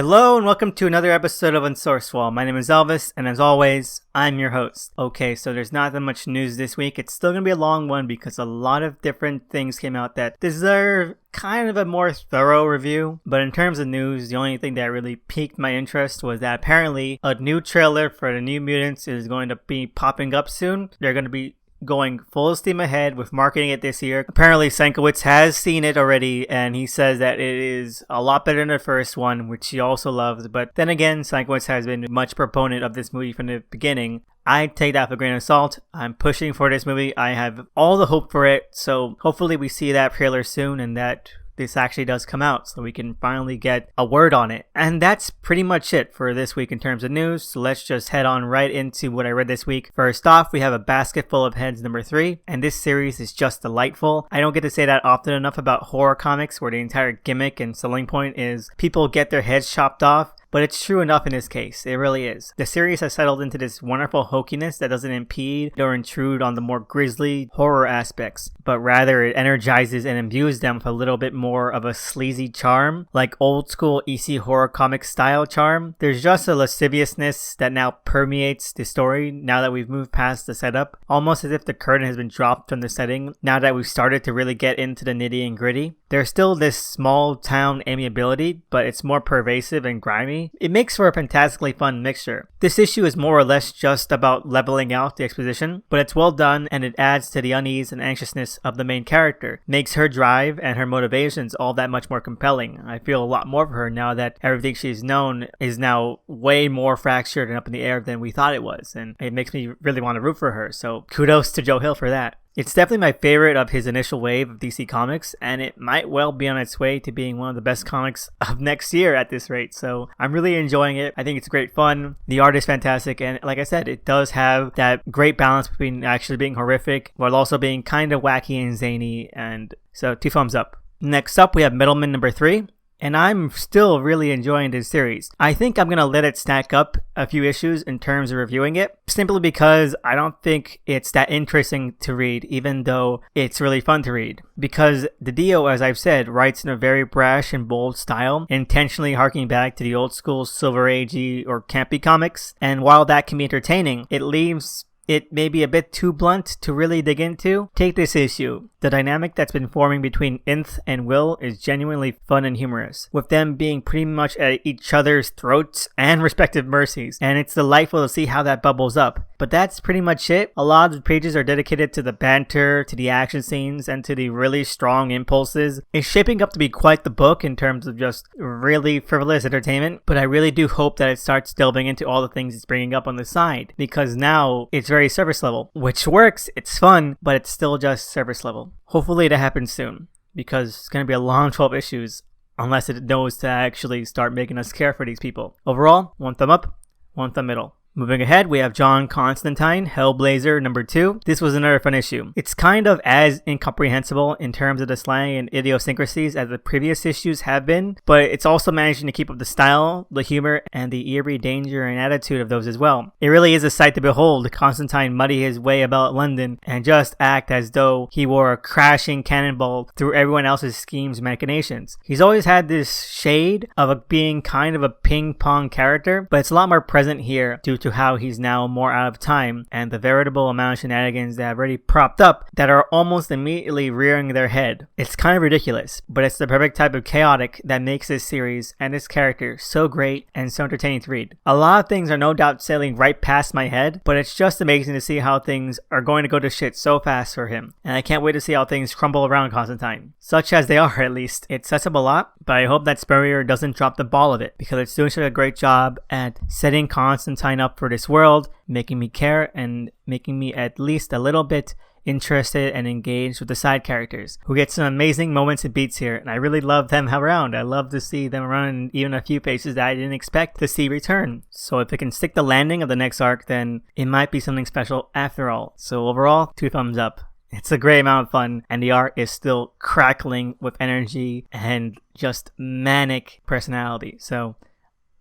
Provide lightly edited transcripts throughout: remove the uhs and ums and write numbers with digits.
Hello and welcome to another episode of Unsourced Wall. My name is Elvis, and as always, I'm your host. Okay, so there's not that much news this week. It's still going to be a long one because a lot of different things came out that deserve kind of a more thorough review. But in terms of news, the only thing that really piqued my interest was that apparently a new trailer for the New Mutants is going to be popping up soon. They're going to be going full steam ahead with marketing it this year. Apparently Sienkiewicz has seen it already, and he says that it is a lot better than the first one, which he also loves. But then again, Sienkiewicz has been much proponent of this movie from the beginning. I take that with a grain of salt. I'm pushing for this movie. I have all the hope for it, so hopefully we see that trailer soon and that this actually does come out so we can finally get a word on it. And that's pretty much it for this week in terms of news. So let's just head on right into what I read this week. First off, we have A Basket Full of Heads number 3, and this series is just delightful. I don't get to say that often enough about horror comics, where the entire gimmick and selling point is people get their heads chopped off. But it's true enough in this case. It really is. The series has settled into this wonderful hokiness that doesn't impede or intrude on the more grisly horror aspects, but rather it energizes and imbues them with a little bit more of a sleazy charm, like old school EC horror comic style charm. There's just a lasciviousness that now permeates the story now that we've moved past the setup, almost as if the curtain has been dropped from the setting now that we've started to really get into the nitty and gritty. There's still this small town amiability, but it's more pervasive and grimy. It makes for a fantastically fun mixture. This issue is more or less just about leveling out the exposition, but it's well done and it adds to the unease and anxiousness of the main character. Makes her drive and her motivations all that much more compelling. I feel a lot more for her now that everything she's known is now way more fractured and up in the air than we thought it was, and it makes me really want to root for her, so kudos to Joe Hill for that. It's definitely my favorite of his initial wave of DC Comics, and it might well be on its way to being one of the best comics of next year at this rate, so I'm really enjoying it. I think it's great fun. The art is fantastic, and like I said, it does have that great balance between actually being horrific while also being kind of wacky and zany, and so 2 thumbs up. Next up, we have Middleman number 3. And I'm still really enjoying this series. I think I'm going to let it stack up a few issues in terms of reviewing it, simply because I don't think it's that interesting to read, even though it's really fun to read. Because the Dio, as I've said, writes in a very brash and bold style, intentionally harking back to the old school Silver Agey or campy comics. And while that can be entertaining, it leaves it may be a bit too blunt to really dig into. Take this issue. The dynamic that's been forming between Inth and Will is genuinely fun and humorous, with them being pretty much at each other's throats and respective mercies, and it's delightful to see how that bubbles up. But that's pretty much it. A lot of the pages are dedicated to the banter, to the action scenes, and to the really strong impulses. It's shaping up to be quite the book in terms of just really frivolous entertainment, but I really do hope that it starts delving into all the things it's bringing up on the side, because now it's very surface level, which works, it's fun, but it's still just surface level. Hopefully that happens soon, because it's going to be a long 12 issues unless it knows to actually start making us care for these people. Overall, 1 thumb up, 1 thumb middle. Moving ahead, we have John Constantine, Hellblazer number 2. This was another fun issue. It's kind of as incomprehensible in terms of the slang and idiosyncrasies as the previous issues have been, but it's also managing to keep up the style, the humor, and the eerie danger and attitude of those as well. It really is a sight to behold, Constantine muddy his way about London and just act as though he wore a crashing cannonball through everyone else's schemes and machinations. He's always had this shade of being kind of a ping-pong character, but it's a lot more present here due to how he's now more out of time and the veritable amount of shenanigans that have already propped up that are almost immediately rearing their head. It's kind of ridiculous, but it's the perfect type of chaotic that makes this series and this character so great and so entertaining to read. A lot of things are no doubt sailing right past my head, but it's just amazing to see how things are going to go to shit so fast for him, and I can't wait to see how things crumble around Constantine. Such as they are, at least. It sets up a lot, but I hope that Spurrier doesn't drop the ball of it, because it's doing such a great job at setting Constantine up for this world, making me care and making me at least a little bit interested and engaged with the side characters, who get some amazing moments and beats here, and I really love them around. I love to see them run even a few paces that I didn't expect to see return. So if it can stick the landing of the next arc, then it might be something special after all. So overall, 2 thumbs up. It's a great amount of fun, and the art is still crackling with energy and just manic personality. So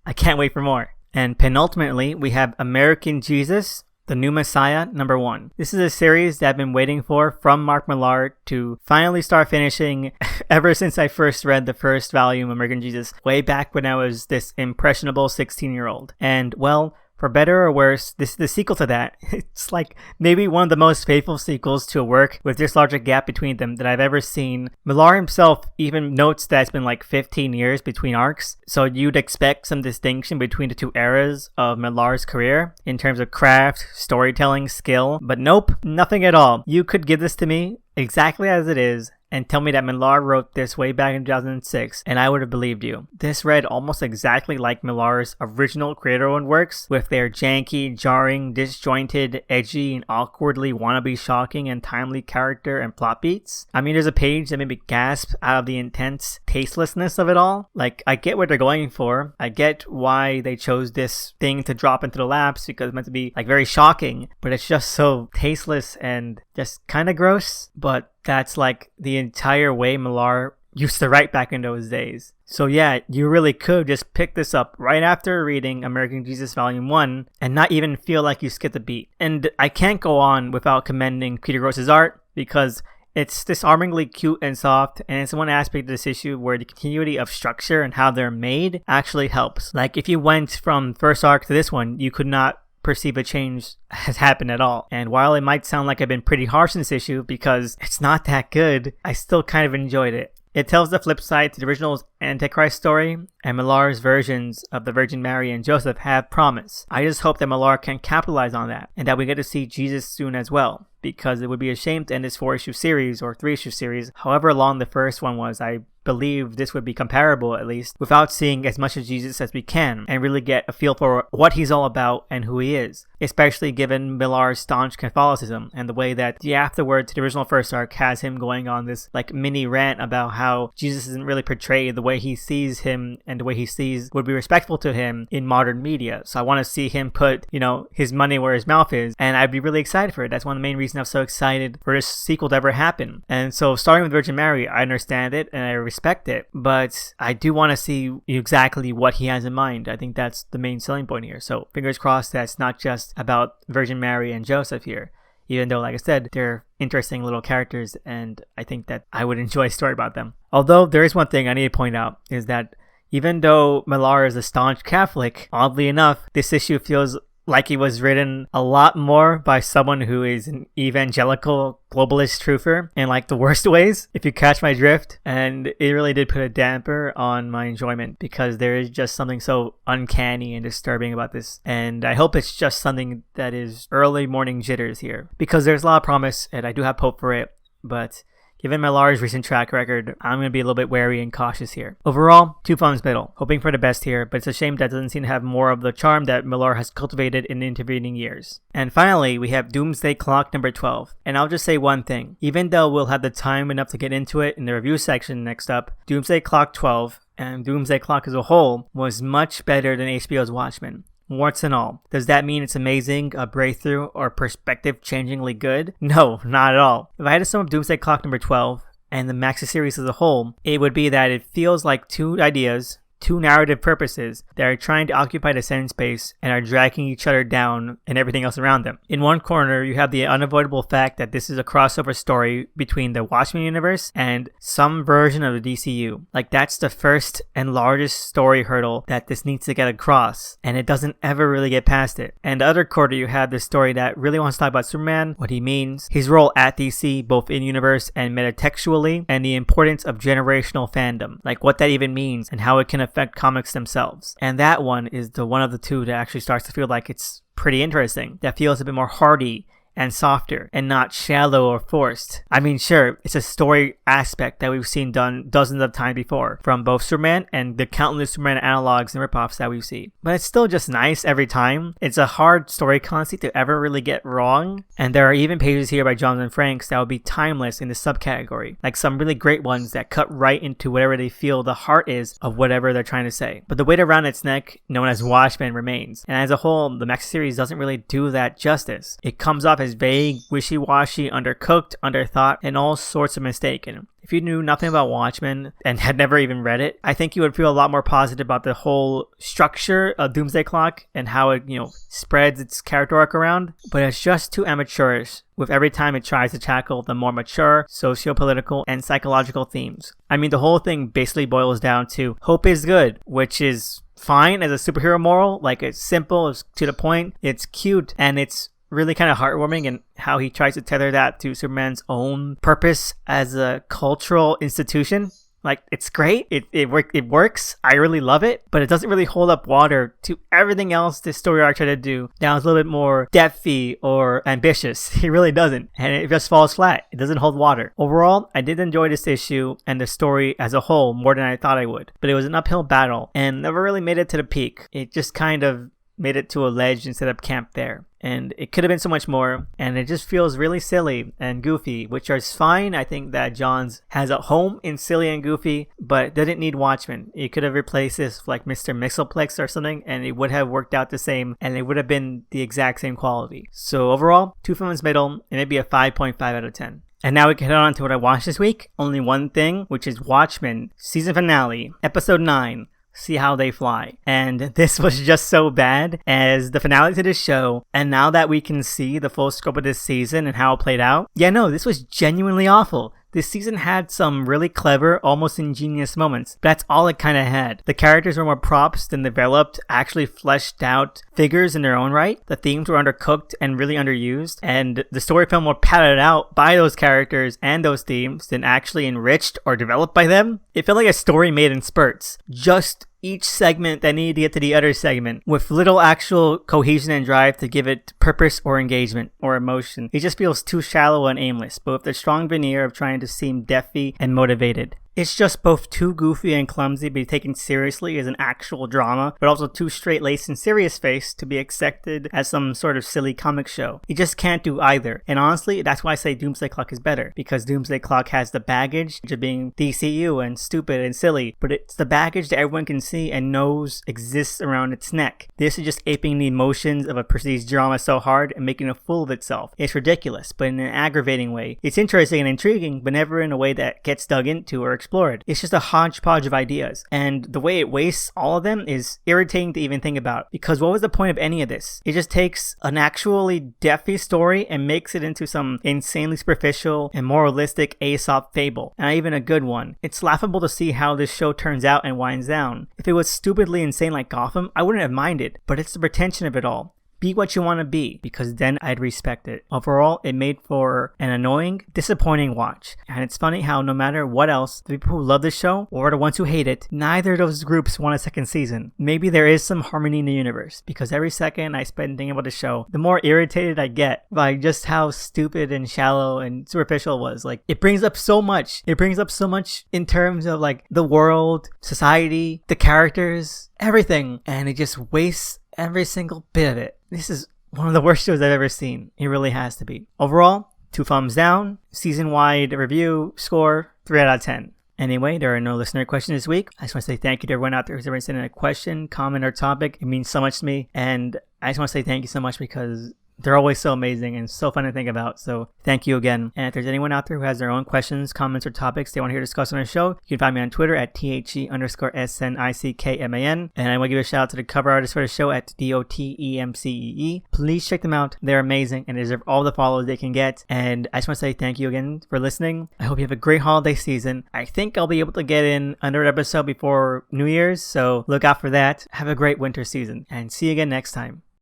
I can't wait for more. And penultimately, we have American Jesus The New Messiah, #1. This is a series that I've been waiting for from Mark Millar to finally start finishing ever since I first read the first volume of American Jesus way back when I was this impressionable 16-year-old. And, well, for better or worse, this is the sequel to that. It's like maybe one of the most faithful sequels to a work with this large a gap between them that I've ever seen. Millar himself even notes that it's been like 15 years between arcs, so you'd expect some distinction between the two eras of Millar's career in terms of craft, storytelling, skill, but nope, nothing at all. You could give this to me exactly as it is and tell me that Millar wrote this way back in 2006, and I would have believed you. This read almost exactly like Millar's original creator-owned works, with their janky, jarring, disjointed, edgy, and awkwardly wannabe shocking and timely character and plot beats. I mean, there's a page that made me gasp out of the intense tastelessness of it all. Like, I get what they're going for. I get why they chose this thing to drop into the laps, because it's meant to be, like, very shocking, but it's just so tasteless and just kind of gross. But that's like the entire way Millar used to write back in those days. So yeah, you really could just pick this up right after reading American Jesus Volume 1 and not even feel like you skipped a beat. And I can't go on without commending Peter Gross's art, because it's disarmingly cute and soft, and it's one aspect of this issue where the continuity of structure and how they're made actually helps. Like, if you went from first arc to this one, you could not perceive a change has happened at all. And while it might sound like I've been pretty harsh in this issue because it's not that good, I still kind of enjoyed it. It tells the flip side to the original Antichrist story, and Millar's versions of the Virgin Mary and Joseph have promise. I just hope that Millar can capitalize on that, and that we get to see Jesus soon as well, because it would be a shame to end this 4-issue series or 3-issue series, however long the first one was. I believe this would be comparable, at least, without seeing as much of Jesus as we can and really get a feel for what he's all about and who he is, especially given Millar's staunch Catholicism and the way that the afterword to the original first arc has him going on this like mini rant about how Jesus isn't really portrayed the way he sees him and the way he sees would be respectful to him in modern media. So I want to see him put, his money where his mouth is, and I'd be really excited for it. That's one of the main reasons I'm so excited for this sequel to ever happen. And so starting with Virgin Mary, I understand it and I respect it, but I do want to see exactly what he has in mind. I think that's the main selling point here. So fingers crossed that's not just about Virgin Mary and Joseph here, even though, like I said, they're interesting little characters and I think that I would enjoy a story about them. Although there is one thing I need to point out, is that even though Millar is a staunch Catholic, oddly enough, this issue feels like it was written a lot more by someone who is an evangelical globalist truther in like the worst ways, if you catch my drift. And it really did put a damper on my enjoyment, because there is just something so uncanny and disturbing about this. And I hope it's just something that is early morning jitters here, because there's a lot of promise and I do have hope for it. But given Millar's recent track record, I'm going to be a little bit wary and cautious here. Overall, two thumbs middle. Hoping for the best here, but it's a shame that doesn't seem to have more of the charm that Millar has cultivated in the intervening years. And finally, we have Doomsday Clock #12. And I'll just say one thing. Even though we'll have the time enough to get into it in the review section next up, Doomsday Clock 12 and Doomsday Clock as a whole was much better than HBO's Watchmen. Warts and all. Does that mean it's amazing, a breakthrough, or perspective-changingly good? No, not at all. If I had to sum up Doomsday Clock #12 and the Maxi series as a whole, it would be that it feels like two ideas, two narrative purposes that are trying to occupy the sentence space and are dragging each other down and everything else around them. In one corner, you have the unavoidable fact that this is a crossover story between the Watchmen universe and some version of the DCU. Like, that's the first and largest story hurdle that this needs to get across, and it doesn't ever really get past it. And the other quarter, you have this story that really wants to talk about Superman, what he means, his role at DC, both in universe and metatextually, and the importance of generational fandom, like what that even means and how it can affect comics themselves. And that one is the one of the two that actually starts to feel like it's pretty interesting, that feels a bit more hearty and softer and not shallow or forced. I mean, sure, it's a story aspect that we've seen done dozens of times before from both Superman and the countless Superman analogs and ripoffs that we see, but it's still just nice every time. It's a hard story conceit to ever really get wrong, and there are even pages here by Jonathan Frakes that would be timeless in the subcategory, like some really great ones that cut right into whatever they feel the heart is of whatever they're trying to say. But the weight around its neck, known as Watchmen, remains, and as a whole, the Maxi series doesn't really do that justice. It comes off as is vague, wishy-washy, undercooked, underthought, and all sorts of mistaken. If you knew nothing about Watchmen and had never even read it, I think you would feel a lot more positive about the whole structure of Doomsday Clock and how it, spreads its character arc around. But it's just too amateurish with every time it tries to tackle the more mature, socio-political, and psychological themes. I mean, the whole thing basically boils down to hope is good, which is fine as a superhero moral. Like, it's simple, it's to the point, it's cute, and it's really kind of heartwarming, and how he tries to tether that to Superman's own purpose as a cultural institution. Like, it's great. It works. I really love it, but it doesn't really hold up water to everything else this story arc tried to do. Now it's a little bit more depthy or ambitious. It really doesn't, and it just falls flat. It doesn't hold water. Overall, I did enjoy this issue and the story as a whole more than I thought I would, but it was an uphill battle and never really made it to the peak. It just kind of made it to a ledge and set up camp there. And it could have been so much more, and it just feels really silly and goofy, which is fine. I think that Johns has a home in silly and goofy, but it didn't need Watchmen. You could have replaced this with like Mr. Mixelplex or something, and it would have worked out the same, and it would have been the exact same quality. So overall, 2 films middle, and maybe a 5.5 out of 10. And now we can head on to what I watched this week. Only one thing, which is Watchmen season finale, episode 9. See How They Fly. And this was just so bad as the finale to this show, and now that we can see the full scope of this season and how it played out, this was genuinely awful. This season had some really clever, almost ingenious moments, but that's all it kind of had. The characters were more props than developed, actually fleshed out figures in their own right. The themes were undercooked and really underused, and the story felt more padded out by those characters and those themes than actually enriched or developed by them. It felt like a story made in spurts. Just each segment that needed to get to the other segment with little actual cohesion and drive to give it purpose or engagement or emotion. It just feels too shallow and aimless, but with the strong veneer of trying to seem deafy and motivated. It's just both too goofy and clumsy to be taken seriously as an actual drama, but also too straight-laced and serious-faced to be accepted as some sort of silly comic show. You just can't do either. And honestly, that's why I say Doomsday Clock is better, because Doomsday Clock has the baggage of being DCU and stupid and silly, but it's the baggage that everyone can see and knows exists around its neck. This is just aping the emotions of a prestige drama so hard and making a fool of itself. It's ridiculous, but in an aggravating way. It's interesting and intriguing, but never in a way that gets dug into or explored. It's just a hodgepodge of ideas, and the way it wastes all of them is irritating to even think about, because what was the point of any of this? It just takes an actually deafy story and makes it into some insanely superficial and moralistic Aesop fable, and not even a good one. It's laughable to see how this show turns out and winds down. If it was stupidly insane like Gotham, I wouldn't have minded, but it's the pretension of it all. Be what you want to be, because then I'd respect it. Overall, it made for an annoying, disappointing watch. And it's funny how no matter what else, the people who love the show or the ones who hate it, neither of those groups want a second season. Maybe there is some harmony in the universe, because every second I spend thinking about the show, the more irritated I get by just how stupid and shallow and superficial it was. Like, it brings up so much. It brings up so much in terms of like the world, society, the characters, everything. And it just wastes every single bit of it. This is one of the worst shows I've ever seen. It really has to be. Overall, 2 thumbs down. Season-wide review score, 3 out of 10. Anyway, there are no listener questions this week. I just want to say thank you to everyone out there who's ever sent in a question, comment, or topic. It means so much to me. And I just want to say thank you so much, because they're always so amazing and so fun to think about. So thank you again. And if there's anyone out there who has their own questions, comments, or topics they want to hear discussed on the show, you can find me on Twitter at THE_SNICKMAN. And I want to give a shout out to the cover artist for the show at DOTEMCEE. Please check them out. They're amazing and deserve all the follows they can get. And I just want to say thank you again for listening. I hope you have a great holiday season. I think I'll be able to get in another episode before New Year's, so look out for that. Have a great winter season, and see you again next time.